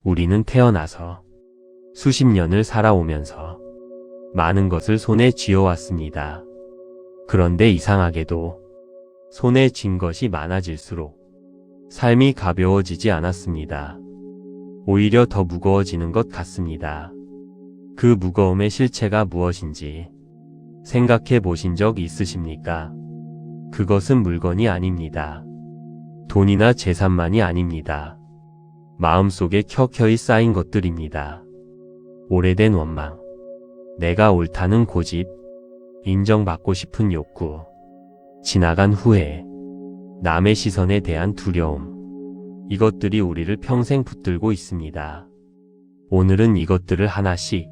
우리는 태어나서 수십 년을 살아오면서 많은 것을 손에 쥐어왔습니다. 그런데 이상하게도 손에 쥔 것이 많아질수록 삶이 가벼워지지 않았습니다. 오히려 더 무거워지는 것 같습니다. 그 무거움의 실체가 무엇인지 생각해 보신 적 있으십니까? 그것은 물건이 아닙니다. 돈이나 재산만이 아닙니다. 마음속에 켜켜이 쌓인 것들입니다. 오래된 원망, 내가 옳다는 고집, 인정받고 싶은 욕구, 지나간 후회, 남의 시선에 대한 두려움, 이것들이 우리를 평생 붙들고 있습니다. 오늘은 이것들을 하나씩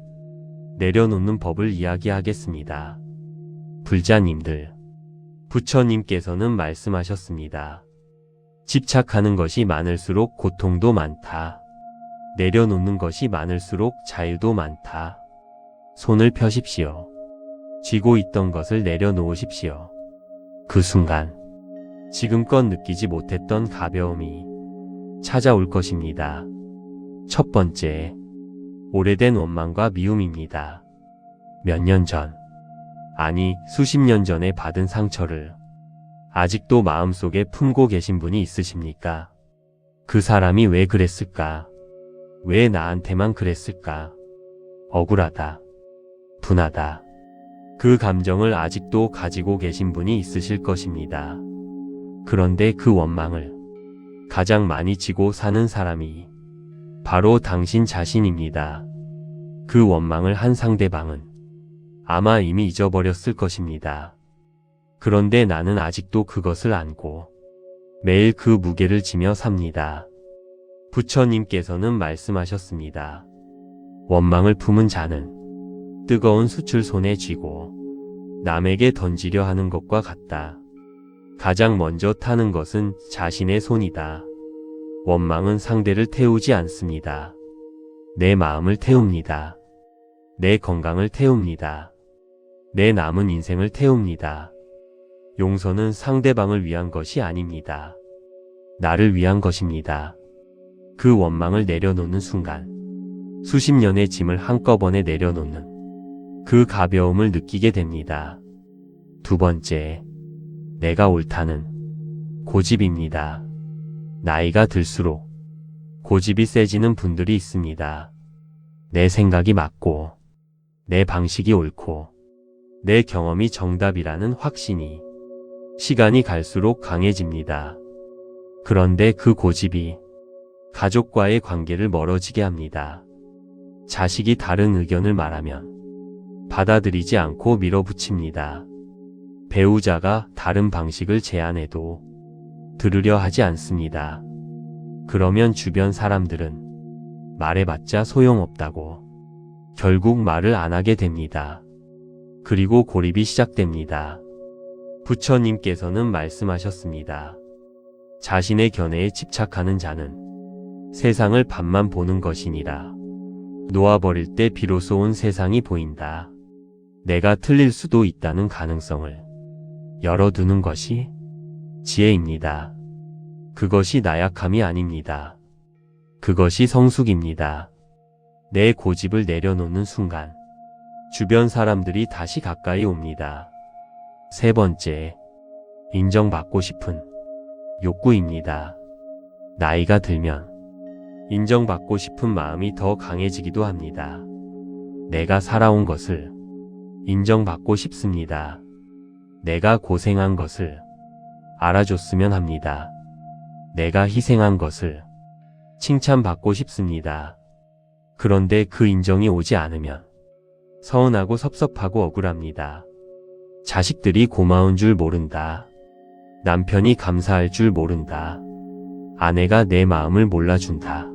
내려놓는 법을 이야기하겠습니다. 불자님들, 부처님께서는 말씀하셨습니다. 집착하는 것이 많을수록 고통도 많다. 내려놓는 것이 많을수록 자유도 많다. 손을 펴십시오. 쥐고 있던 것을 내려놓으십시오. 그 순간 지금껏 느끼지 못했던 가벼움이 찾아올 것입니다. 첫 번째, 오래된 원망과 미움입니다. 몇 년 전, 아니 수십 년 전에 받은 상처를 아직도 마음속에 품고 계신 분이 있으십니까? 그 사람이 왜 그랬을까? 왜 나한테만 그랬을까? 억울하다. 분하다. 그 감정을 아직도 가지고 계신 분이 있으실 것입니다. 그런데 그 원망을 가장 많이 지고 사는 사람이 바로 당신 자신입니다. 그 원망을 한 상대방은 아마 이미 잊어버렸을 것입니다. 그런데 나는 아직도 그것을 안고 매일 그 무게를 지며 삽니다. 부처님께서는 말씀하셨습니다. 원망을 품은 자는 뜨거운 숯을 손에 쥐고 남에게 던지려 하는 것과 같다. 가장 먼저 타는 것은 자신의 손이다. 원망은 상대를 태우지 않습니다. 내 마음을 태웁니다. 내 건강을 태웁니다. 내 남은 인생을 태웁니다. 용서는 상대방을 위한 것이 아닙니다. 나를 위한 것입니다. 그 원망을 내려놓는 순간 수십 년의 짐을 한꺼번에 내려놓는 그 가벼움을 느끼게 됩니다. 두 번째, 내가 옳다는 고집입니다. 나이가 들수록 고집이 세지는 분들이 있습니다. 내 생각이 맞고 내 방식이 옳고 내 경험이 정답이라는 확신이 시간이 갈수록 강해집니다. 그런데 그 고집이 가족과의 관계를 멀어지게 합니다. 자식이 다른 의견을 말하면 받아들이지 않고 밀어붙입니다. 배우자가 다른 방식을 제안해도 들으려 하지 않습니다. 그러면 주변 사람들은 말해봤자 소용없다고 결국 말을 안 하게 됩니다. 그리고 고립이 시작됩니다. 부처님께서는 말씀하셨습니다. 자신의 견해에 집착하는 자는 세상을 반만 보는 것이니라. 놓아버릴 때 비로소 온 세상이 보인다. 내가 틀릴 수도 있다는 가능성을 열어두는 것이 지혜입니다. 그것이 나약함이 아닙니다. 그것이 성숙입니다. 내 고집을 내려놓는 순간 주변 사람들이 다시 가까이 옵니다. 세 번째, 인정받고 싶은 욕구입니다. 나이가 들면 인정받고 싶은 마음이 더 강해지기도 합니다. 내가 살아온 것을 인정받고 싶습니다. 내가 고생한 것을 알아줬으면 합니다. 내가 희생한 것을 칭찬받고 싶습니다. 그런데 그 인정이 오지 않으면 서운하고 섭섭하고 억울합니다. 자식들이 고마운 줄 모른다. 남편이 감사할 줄 모른다. 아내가 내 마음을 몰라준다.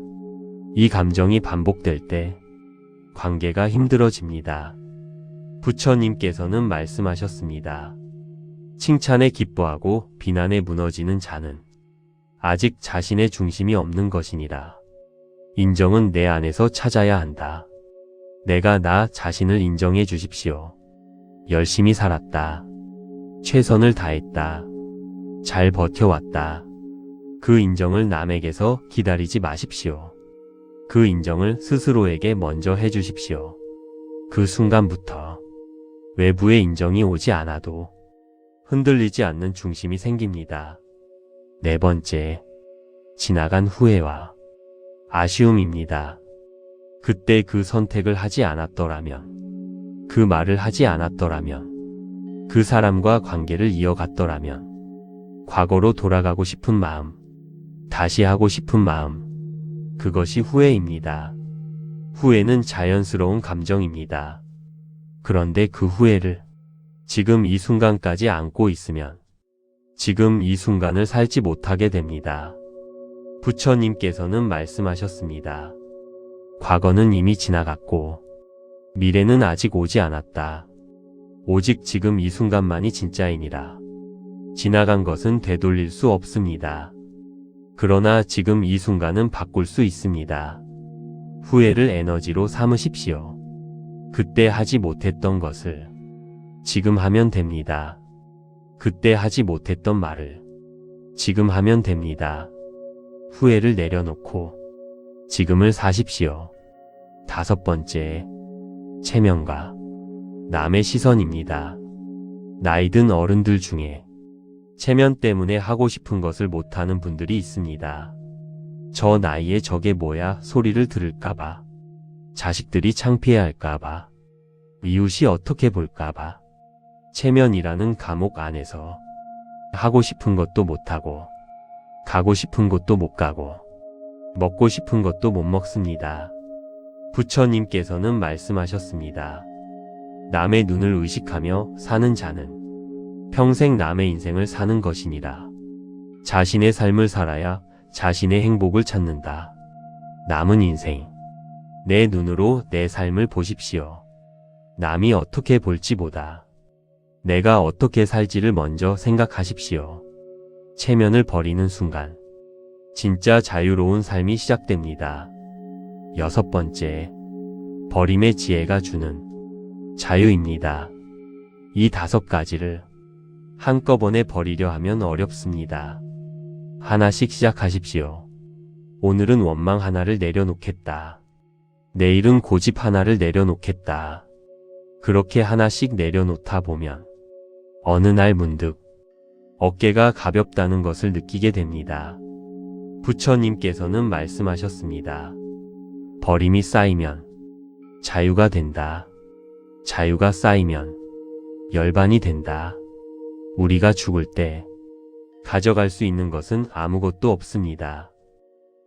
이 감정이 반복될 때 관계가 힘들어집니다. 부처님께서는 말씀하셨습니다. 칭찬에 기뻐하고 비난에 무너지는 자는 아직 자신의 중심이 없는 것이니라. 인정은 내 안에서 찾아야 한다. 내가 나 자신을 인정해 주십시오. 열심히 살았다. 최선을 다했다. 잘 버텨왔다. 그 인정을 남에게서 기다리지 마십시오. 그 인정을 스스로에게 먼저 해주십시오. 그 순간부터 외부의 인정이 오지 않아도 흔들리지 않는 중심이 생깁니다. 네 번째, 지나간 후회와 아쉬움입니다. 그때 그 선택을 하지 않았더라면, 그 말을 하지 않았더라면, 그 사람과 관계를 이어갔더라면, 과거로 돌아가고 싶은 마음, 다시 하고 싶은 마음, 그것이 후회입니다. 후회는 자연스러운 감정입니다. 그런데 그 후회를 지금 이 순간까지 안고 있으면 지금 이 순간을 살지 못하게 됩니다. 부처님께서는 말씀하셨습니다. 과거는 이미 지나갔고 미래는 아직 오지 않았다. 오직 지금 이 순간만이 진짜이니라. 지나간 것은 되돌릴 수 없습니다. 그러나 지금 이 순간은 바꿀 수 있습니다. 후회를 에너지로 삼으십시오. 그때 하지 못했던 것을 지금 하면 됩니다. 그때 하지 못했던 말을 지금 하면 됩니다. 후회를 내려놓고 지금을 사십시오. 다섯 번째, 체면과 남의 시선입니다. 나이 든 어른들 중에 체면 때문에 하고 싶은 것을 못하는 분들이 있습니다. 저 나이에 저게 뭐야 소리를 들을까봐, 자식들이 창피해할까봐, 이웃이 어떻게 볼까봐, 체면이라는 감옥 안에서 하고 싶은 것도 못하고, 가고 싶은 곳도 못 가고, 먹고 싶은 것도 못 먹습니다. 부처님께서는 말씀하셨습니다. 남의 눈을 의식하며 사는 자는 평생 남의 인생을 사는 것이니라. 자신의 삶을 살아야 자신의 행복을 찾는다. 남은 인생, 내 눈으로 내 삶을 보십시오. 남이 어떻게 볼지보다 내가 어떻게 살지를 먼저 생각하십시오. 체면을 버리는 순간 진짜 자유로운 삶이 시작됩니다. 여섯 번째, 버림의 지혜가 주는 자유입니다. 이 다섯 가지를 한꺼번에 버리려 하면 어렵습니다. 하나씩 시작하십시오. 오늘은 원망 하나를 내려놓겠다. 내일은 고집 하나를 내려놓겠다. 그렇게 하나씩 내려놓다 보면 어느 날 문득 어깨가 가볍다는 것을 느끼게 됩니다. 부처님께서는 말씀하셨습니다. 버림이 쌓이면 자유가 된다. 자유가 쌓이면 열반이 된다. 우리가 죽을 때 가져갈 수 있는 것은 아무것도 없습니다.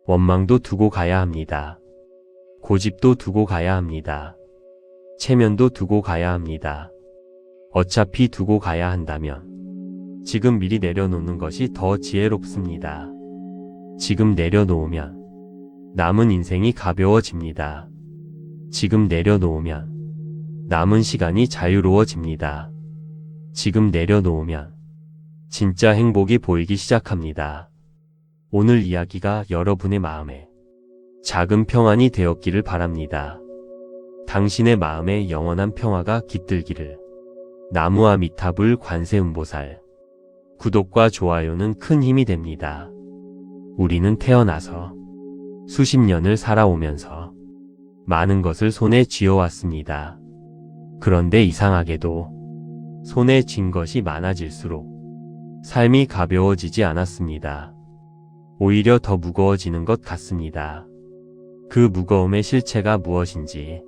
원망도 두고 가야 합니다. 고집도 두고 가야 합니다. 체면도 두고 가야 합니다. 어차피 두고 가야 한다면 지금 미리 내려놓는 것이 더 지혜롭습니다. 지금 내려놓으면 남은 인생이 가벼워집니다. 지금 내려놓으면 남은 시간이 자유로워집니다. 지금 내려놓으면 진짜 행복이 보이기 시작합니다. 오늘 이야기가 여러분의 마음에 작은 평안이 되었기를 바랍니다. 당신의 마음에 영원한 평화가 깃들기를. 나무아 미타불 관세음보살. 구독과 좋아요는 큰 힘이 됩니다. 우리는 태어나서 수십 년을 살아오면서 많은 것을 손에 쥐어왔습니다. 그런데 이상하게도 손에 쥔 것이 많아질수록 삶이 가벼워지지 않았습니다. 오히려 더 무거워지는 것 같습니다. 그 무거움의 실체가 무엇인지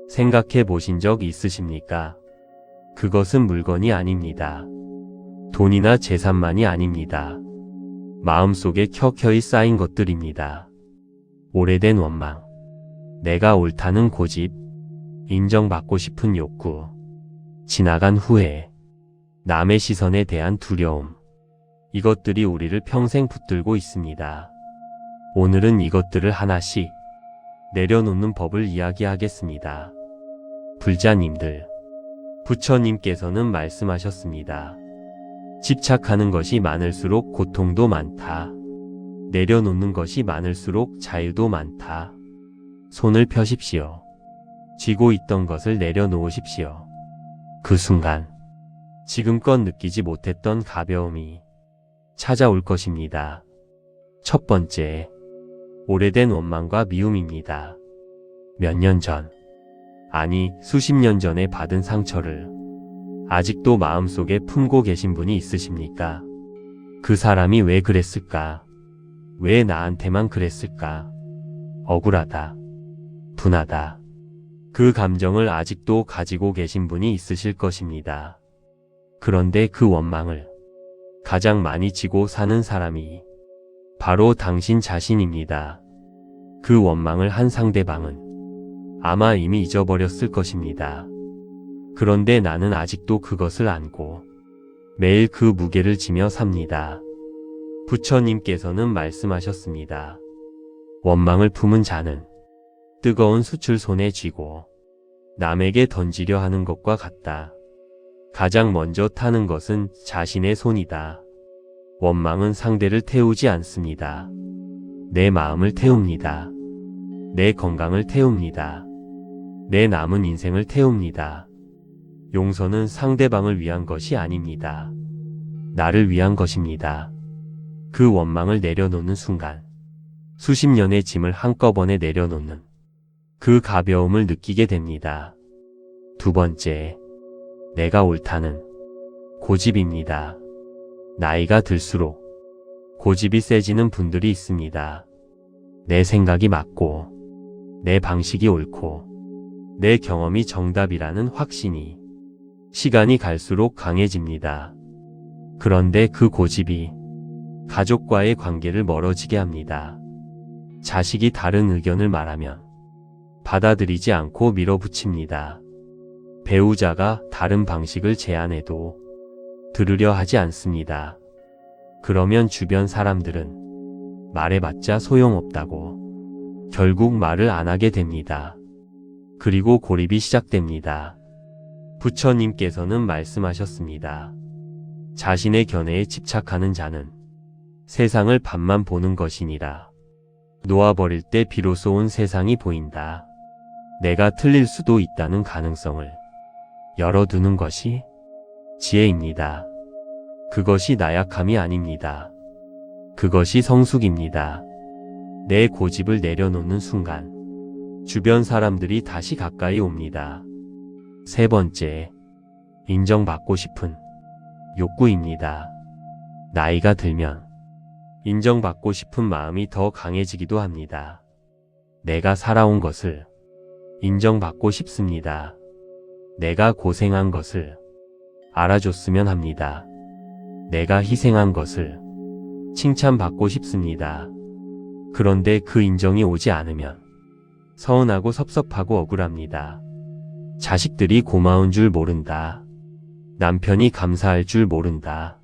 생각해 보신 적 있으십니까? 그것은 물건이 아닙니다. 돈이나 재산만이 아닙니다. 마음속에 켜켜이 쌓인 것들입니다. 오래된 원망, 내가 옳다는 고집, 인정받고 싶은 욕구, 지나간 후회, 남의 시선에 대한 두려움, 이것들이 우리를 평생 붙들고 있습니다. 오늘은 이것들을 하나씩 내려놓는 법을 이야기하겠습니다. 불자님들, 부처님께서는 말씀하셨습니다. 집착하는 것이 많을수록 고통도 많다. 내려놓는 것이 많을수록 자유도 많다. 손을 펴십시오. 쥐고 있던 것을 내려놓으십시오. 그 순간 지금껏 느끼지 못했던 가벼움이 찾아올 것입니다. 첫 번째, 오래된 원망과 미움입니다. 몇 년 전, 아니 수십 년 전에 받은 상처를 아직도 마음속에 품고 계신 분이 있으십니까? 그 사람이 왜 그랬을까? 왜 나한테만 그랬을까? 억울하다. 분하다. 그 감정을 아직도 가지고 계신 분이 있으실 것입니다. 그런데 그 원망을 가장 많이 지고 사는 사람이 바로 당신 자신입니다. 그 원망을 한 상대방은 아마 이미 잊어버렸을 것입니다. 그런데 나는 아직도 그것을 안고 매일 그 무게를 지며 삽니다. 부처님께서는 말씀하셨습니다. 원망을 품은 자는 뜨거운 숯을 손에 쥐고 남에게 던지려 하는 것과 같다. 가장 먼저 타는 것은 자신의 손이다. 원망은 상대를 태우지 않습니다. 내 마음을 태웁니다. 내 건강을 태웁니다. 내 남은 인생을 태웁니다. 용서는 상대방을 위한 것이 아닙니다. 나를 위한 것입니다. 그 원망을 내려놓는 순간, 수십 년의 짐을 한꺼번에 내려놓는 그 가벼움을 느끼게 됩니다. 두 번째, 내가 옳다는 고집입니다. 나이가 들수록 고집이 세지는 분들이 있습니다. 내 생각이 맞고, 내 방식이 옳고, 내 경험이 정답이라는 확신이 시간이 갈수록 강해집니다. 그런데 그 고집이 가족과의 관계를 멀어지게 합니다. 자식이 다른 의견을 말하면 받아들이지 않고 밀어붙입니다. 배우자가 다른 방식을 제안해도 들으려 하지 않습니다. 그러면 주변 사람들은 말해봤자 소용없다고 결국 말을 안 하게 됩니다. 그리고 고립이 시작됩니다. 부처님께서는 말씀하셨습니다. 자신의 견해에 집착하는 자는 세상을 반만 보는 것이니라. 놓아버릴 때 비로소 온 세상이 보인다. 내가 틀릴 수도 있다는 가능성을 열어두는 것이 지혜입니다. 그것이 나약함이 아닙니다. 그것이 성숙입니다. 내 고집을 내려놓는 순간 주변 사람들이 다시 가까이 옵니다. 세 번째, 인정받고 싶은 욕구입니다. 나이가 들면 인정받고 싶은 마음이 더 강해지기도 합니다. 내가 살아온 것을 인정받고 싶습니다. 내가 고생한 것을 알아줬으면 합니다. 내가 희생한 것을 칭찬받고 싶습니다. 그런데 그 인정이 오지 않으면 서운하고 섭섭하고 억울합니다. 자식들이 고마운 줄 모른다. 남편이 감사할 줄 모른다.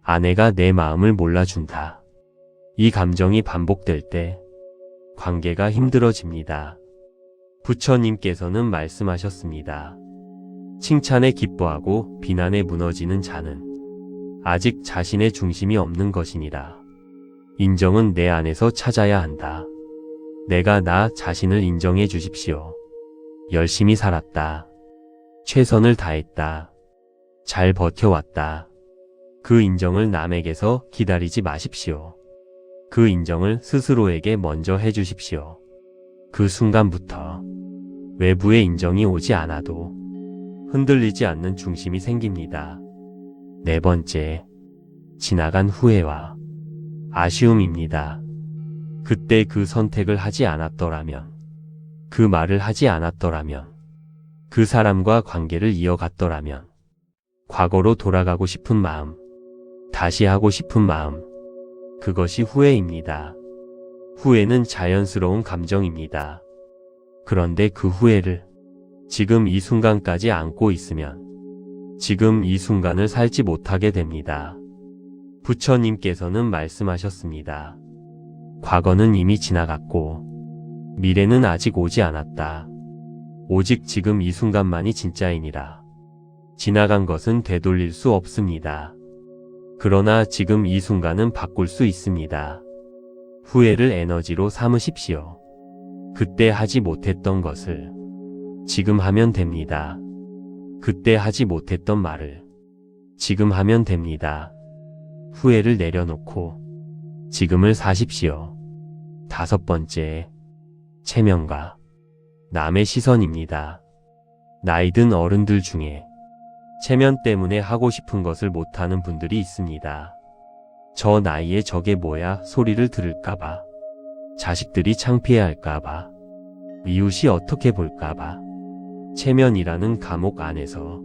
아내가 내 마음을 몰라준다. 이 감정이 반복될 때 관계가 힘들어집니다. 부처님께서는 말씀하셨습니다. 칭찬에 기뻐하고 비난에 무너지는 자는 아직 자신의 중심이 없는 것이니라. 인정은 내 안에서 찾아야 한다. 내가 나 자신을 인정해 주십시오. 열심히 살았다. 최선을 다했다. 잘 버텨왔다. 그 인정을 남에게서 기다리지 마십시오. 그 인정을 스스로에게 먼저 해주십시오. 그 순간부터 외부의 인정이 오지 않아도 흔들리지 않는 중심이 생깁니다. 네 번째, 지나간 후회와 아쉬움입니다. 그때 그 선택을 하지 않았더라면, 그 말을 하지 않았더라면, 그 사람과 관계를 이어갔더라면, 과거로 돌아가고 싶은 마음, 다시 하고 싶은 마음, 그것이 후회입니다. 후회는 자연스러운 감정입니다. 그런데 그 후회를 지금 이 순간까지 안고 있으면 지금 이 순간을 살지 못하게 됩니다. 부처님께서는 말씀하셨습니다. 과거는 이미 지나갔고 미래는 아직 오지 않았다. 오직 지금 이 순간만이 진짜이니라. 지나간 것은 되돌릴 수 없습니다. 그러나 지금 이 순간은 바꿀 수 있습니다. 후회를 에너지로 삼으십시오. 그때 하지 못했던 것을 지금 하면 됩니다. 그때 하지 못했던 말을 지금 하면 됩니다. 후회를 내려놓고 지금을 사십시오. 5번째, 체면과 남의 시선입니다. 나이든 어른들 중에 체면 때문에 하고 싶은 것을 못하는 분들이 있습니다. 저 나이에 저게 뭐야 소리를 들을까봐, 자식들이 창피해할까봐, 이웃이 어떻게 볼까봐, 체면이라는 감옥 안에서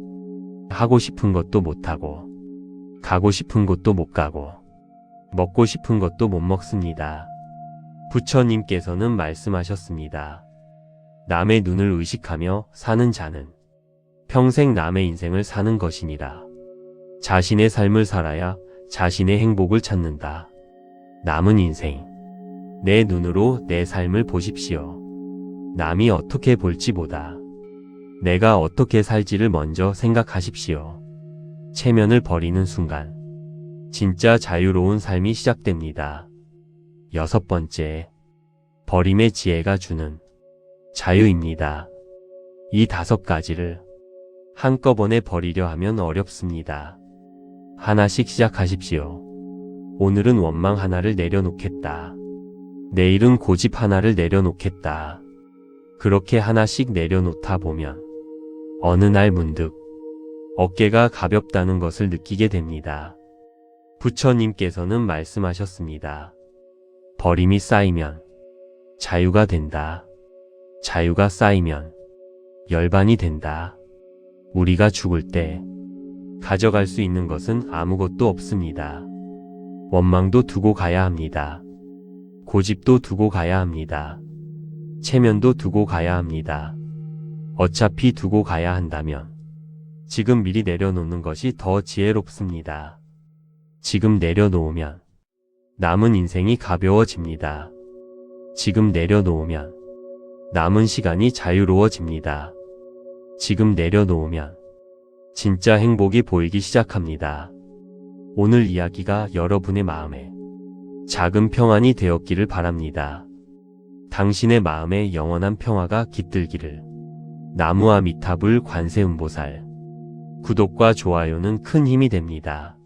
하고 싶은 것도 못하고, 가고 싶은 곳도 못 가고, 먹고 싶은 것도 못 먹습니다. 부처님께서는 말씀하셨습니다. 남의 눈을 의식하며 사는 자는 평생 남의 인생을 사는 것이니라. 자신의 삶을 살아야 자신의 행복을 찾는다. 남은 인생, 내 눈으로 내 삶을 보십시오. 남이 어떻게 볼지 보다 내가 어떻게 살지를 먼저 생각하십시오. 체면을 버리는 순간 진짜 자유로운 삶이 시작됩니다. 6번째, 버림의 지혜가 주는 자유입니다. 이 5가지를 한꺼번에 버리려 하면 어렵습니다. 하나씩 시작하십시오. 오늘은 원망 하나를 내려놓겠다. 내일은 고집 하나를 내려놓겠다. 그렇게 하나씩 내려놓다 보면 어느 날 문득 어깨가 가볍다는 것을 느끼게 됩니다. 부처님께서는 말씀하셨습니다. 버림이 쌓이면 자유가 된다. 자유가 쌓이면 열반이 된다. 우리가 죽을 때 가져갈 수 있는 것은 아무것도 없습니다. 원망도 두고 가야 합니다. 고집도 두고 가야 합니다. 체면도 두고 가야 합니다. 어차피 두고 가야 한다면 지금 미리 내려놓는 것이 더 지혜롭습니다. 지금 내려놓으면 남은 인생이 가벼워집니다. 지금 내려놓으면 남은 시간이 자유로워집니다. 지금 내려놓으면 진짜 행복이 보이기 시작합니다. 오늘 이야기가 여러분의 마음에 작은 평안이 되었기를 바랍니다. 당신의 마음에 영원한 평화가 깃들기를. 나무아미타불 관세음보살. 구독과 좋아요는 큰 힘이 됩니다.